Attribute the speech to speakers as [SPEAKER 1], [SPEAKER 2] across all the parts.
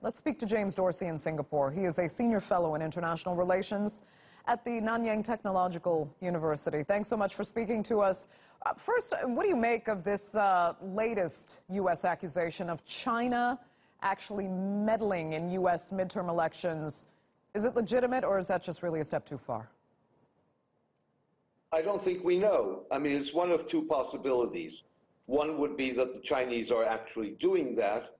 [SPEAKER 1] Let's speak to James Dorsey in Singapore. He is a senior fellow in international relations at the Nanyang Technological University. Thanks so much for speaking to us. First, what do you make of this latest U.S. accusation of China actually meddling in U.S. midterm elections? Is it legitimate, or is that just really a step too far?
[SPEAKER 2] I don't think we know. I mean, it's one of two possibilities. One would be that the Chinese are actually doing that.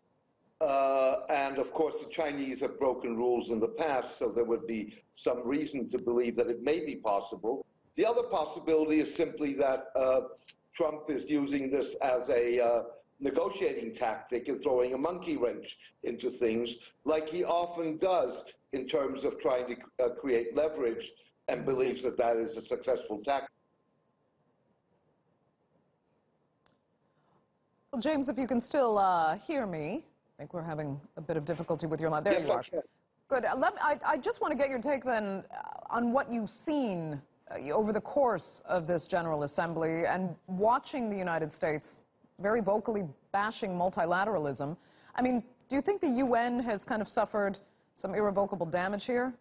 [SPEAKER 2] And of course, the Chinese have broken rules in the past, so there would be some reason to believe that it may be possible. The other possibility is simply that Trump is using this as a negotiating tactic and throwing a monkey wrench into things, like he often does in terms of trying to create leverage, and believes that that is a successful tactic.
[SPEAKER 1] Well, James, if you can still hear me. I think we're having a bit of difficulty with your line. There
[SPEAKER 2] yes,
[SPEAKER 1] you are.
[SPEAKER 2] I can.
[SPEAKER 1] Good. I just want to get your take then on what you've seen over the course of this General Assembly and watching the United States very vocally bashing multilateralism. I mean, do you think the UN has kind of suffered some irrevocable damage here?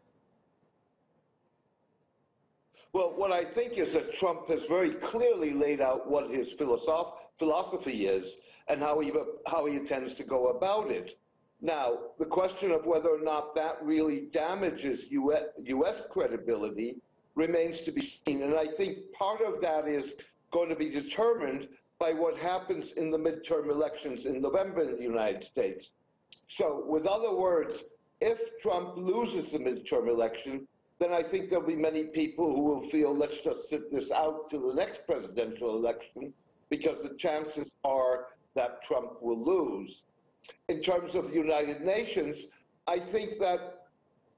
[SPEAKER 2] Well, what I think is that Trump has very clearly laid out what his philosophy is and how he intends to go about it. Now, the question of whether or not that really damages U.S. credibility remains to be seen. And I think part of that is going to be determined by what happens in the midterm elections in November in the United States. So, with other words, if Trump loses the midterm election, then I think there'll be many people who will feel, let's just sit this out to the next presidential election, because the chances are that Trump will lose. In terms of the United Nations, I think that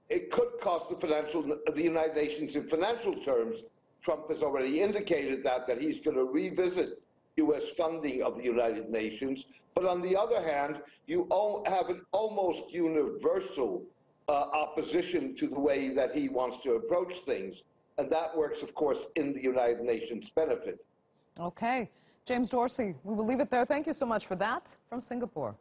[SPEAKER 2] it could cost the United Nations in financial terms. Trump has already indicated that he's going to revisit U.S. funding of the United Nations. But on the other hand, you have an almost universal opposition to the way that he wants to approach things. And that works, of course, in the United Nations' benefit.
[SPEAKER 1] Okay. James Dorsey, we will leave it there. Thank you so much for that from Singapore.